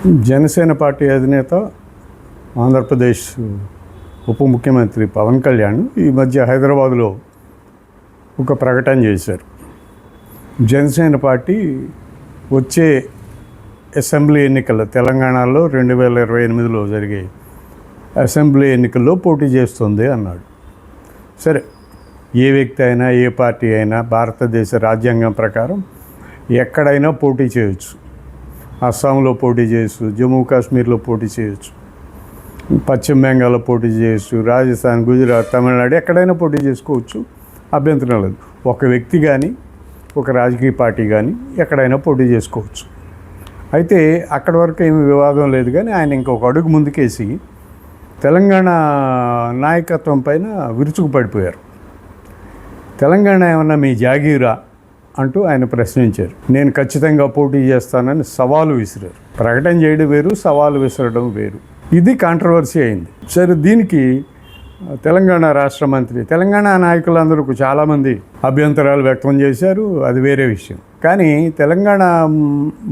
Janasena party అధినేత ఆంధ్రప్రదేశ్ ఉప ముఖ్యమంత్రి పవన్ కళ్యాణ్ ఈ మధ్య హైదరాబాదులో ఒక ప్రకటన చేశారు. జనసేన పార్టీ వచ్చే అసెంబ్లీ ఎన్నికల్లో తెలంగాణలో 2028లో జరిగే అసెంబ్లీ ఎన్నికల్లో పోటీ చేస్తుంది అన్నాడు. సరే, ఏ వ్యక్తి అయినా ఏ పార్టీ అయినా భారతదేశ రాజ్యాంగం ప్రకారం ఎక్కడైనా పోటీ చేయొచ్చు. అస్సాంలో పోటీ చేయొచ్చు, జమ్మూ కాశ్మీర్లో పోటీ చేయొచ్చు, పశ్చిమ బెంగాల్లో పోటీ చేయొచ్చు, రాజస్థాన్, గుజరాత్, తమిళనాడు ఎక్కడైనా పోటీ చేసుకోవచ్చు, అభ్యంతరం లేదు. ఒక వ్యక్తి కానీ ఒక రాజకీయ పార్టీ కానీ ఎక్కడైనా పోటీ చేసుకోవచ్చు. అయితే అక్కడి వరకు ఏమి వివాదం లేదు. కానీ ఆయన ఇంకొక అడుగు ముందుకేసి తెలంగాణ నాయకత్వం పైన విరుచుకుపడిపోయారు. తెలంగాణ ఏమన్నా మీ జాగీరా అంటూ ఆయన ప్రశ్నించారు. నేను ఖచ్చితంగా పోటీ చేస్తానని సవాలు విసిరారు. ప్రకటన చేయడం వేరు, సవాలు విసరడం వేరు. ఇది కాంట్రవర్సీ అయింది. సరే, దీనికి తెలంగాణ రాష్ట్ర మంత్రి, తెలంగాణ నాయకులందరూ చాలామంది అభ్యంతరాలు వ్యక్తం చేశారు. అది వేరే విషయం. కానీ తెలంగాణ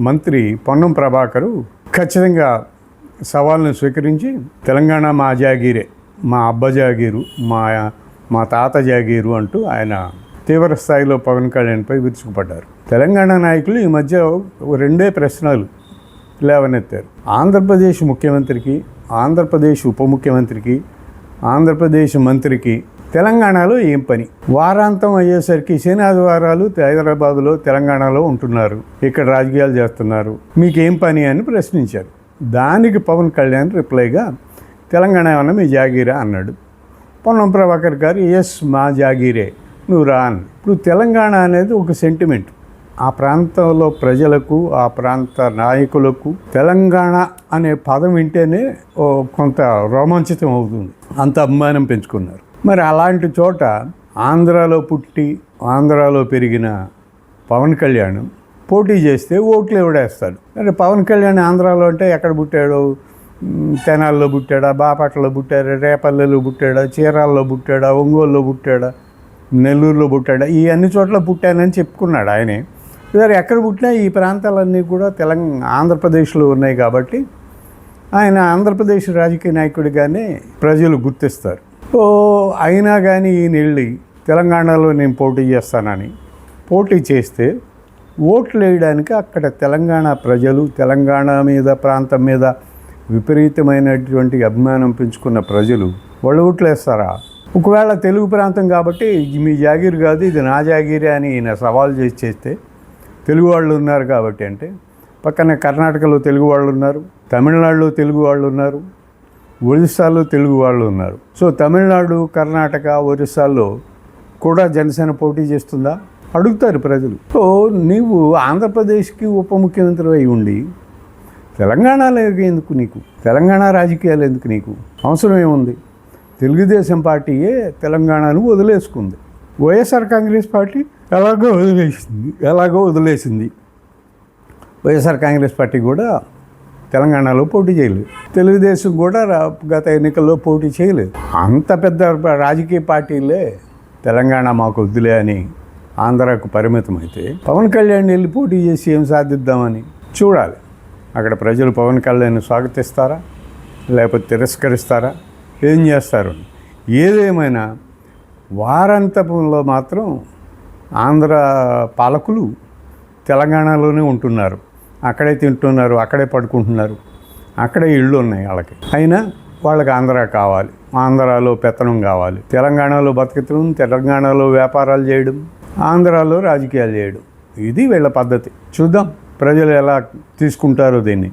మంత్రి పొన్నం ప్రభాకరు ఖచ్చితంగా సవాల్ను స్వీకరించి తెలంగాణ మా జాగీరే, మా అబ్బ జాగీరు, మా తాత జాగీరు అంటూ ఆయన తీవ్ర స్థాయిలో పవన్ కళ్యాణ్పై విరుచుకుపడ్డారు. తెలంగాణ నాయకులు ఈ మధ్య రెండే ప్రశ్నలు లేవనెత్తారు. ఆంధ్రప్రదేశ్ ముఖ్యమంత్రికి, ఆంధ్రప్రదేశ్ ఉప ముఖ్యమంత్రికి, ఆంధ్రప్రదేశ్ మంత్రికి తెలంగాణలో ఏం పని? వారాంతం అయ్యేసరికి శని ఆదివారాలు హైదరాబాదులో తెలంగాణలో ఉంటున్నారు, ఇక్కడ రాజకీయాలు చేస్తున్నారు, మీకేం పని అని ప్రశ్నించారు. దానికి పవన్ కళ్యాణ్ రిప్లైగా తెలంగాణ ఏమన్నా మీ జాగీరా అన్నాడు. పొన్నం ప్రభాకర్ గారు ఎస్ మా జాగీరే, నువ్వు రా అని. ఇప్పుడు తెలంగాణ అనేది ఒక సెంటిమెంట్. ఆ ప్రాంతంలో ప్రజలకు, ఆ ప్రాంత నాయకులకు తెలంగాణ అనే పదం వింటేనే కొంత రోమాంచితం అవుతుంది. అంత అభిమానం పెంచుకున్నారు. మరి అలాంటి చోట ఆంధ్రాలో పుట్టి ఆంధ్రాలో పెరిగిన పవన్ కళ్యాణ్ పోటీ చేస్తే ఓట్లు ఎవడేస్తాడు? అంటే పవన్ కళ్యాణ్ ఆంధ్రాలో అంటే ఎక్కడ పుట్టాడు? తెనాల్లో పుట్టాడా, బాపట్లలో పుట్టాడా, రేపల్లెలో పుట్టాడా, చీరాల్లో పుట్టాడా, ఒంగోలులో పుట్టాడా, నెల్లూరులో పుట్టాడా? ఈ అన్ని చోట్ల పుట్టానని చెప్పుకున్నాడు ఆయనే. సరే, ఎక్కడ పుట్టినా ఈ ప్రాంతాలన్నీ కూడా ఆంధ్రప్రదేశ్లో ఉన్నాయి కాబట్టి ఆయన ఆంధ్రప్రదేశ్ రాజకీయ నాయకుడిగానే ప్రజలు గుర్తిస్తారు. అయినా కానీ ఈయన వెళ్ళి తెలంగాణలో నేను పోటీ చేస్తానని పోటీ చేస్తే ఓట్లు వేయడానికి అక్కడ తెలంగాణ ప్రజలు, తెలంగాణ మీద, ప్రాంతం మీద విపరీతమైనటువంటి అభిమానం పెంచుకున్న ప్రజలు వాళ్ళు ఓట్లు వేస్తారా? ఒకవేళ తెలుగు ప్రాంతం కాబట్టి మీ జాగీర్ కాదు, ఇది నా జాగీరే అని ఈయన సవాల్ చేస్తే తెలుగు వాళ్ళు ఉన్నారు కాబట్టి, అంటే పక్కన కర్ణాటకలో తెలుగు వాళ్ళు ఉన్నారు, తమిళనాడులో తెలుగు వాళ్ళు ఉన్నారు, ఒరిస్సాలో తెలుగు వాళ్ళు ఉన్నారు. సో తమిళనాడు, కర్ణాటక, ఒరిస్సాలో కూడా జనసేన పోటీ చేస్తుందా అడుగుతారు ప్రజలు. సో నీవు ఆంధ్రప్రదేశ్కి ఉప ముఖ్యమంత్రి అయి ఉండి తెలంగాణలో ఎందుకు నీకు? తెలంగాణ రాజకీయాలు ఎందుకు నీకు? అవసరం ఏముంది? తెలుగుదేశం పార్టీయే తెలంగాణను వదిలేసుకుంది. వైఎస్ఆర్ కాంగ్రెస్ పార్టీ ఎలాగో వదిలేసింది. వైఎస్ఆర్ కాంగ్రెస్ పార్టీ కూడా తెలంగాణలో పోటీ చేయలేదు. తెలుగుదేశం కూడా గత ఎన్నికల్లో పోటీ చేయలేదు. అంత పెద్ద రాజకీయ పార్టీలే తెలంగాణ మాకు వద్దులే అని ఆంధ్రాకు పరిమితం అయితే పవన్ కళ్యాణ్ వెళ్ళి పోటీ చేసి ఏం సాధిద్దామని చూడాలి. అక్కడ ప్రజలు పవన్ కళ్యాణ్ స్వాగతిస్తారా లేకపోతే తిరస్కరిస్తారా, ఏం చేస్తారు? ఏదేమైనా వారాంతంలో మాత్రం ఆంధ్ర పాలకులు తెలంగాణలోనే ఉంటున్నారు, అక్కడే తింటున్నారు, అక్కడే పడుకుంటున్నారు, అక్కడే ఇళ్ళు ఉన్నాయి వాళ్ళకి. అయినా వాళ్ళకి ఆంధ్ర కావాలి, ఆంధ్రాలో పెత్తనం కావాలి. తెలంగాణలో బతకడం, తెలంగాణలో వ్యాపారాలు చేయడం, ఆంధ్రాలో రాజకీయాలు చేయడం, ఇది వీళ్ళ పద్ధతి. చూద్దాం ప్రజలు ఎలా తీసుకుంటారో దీన్ని.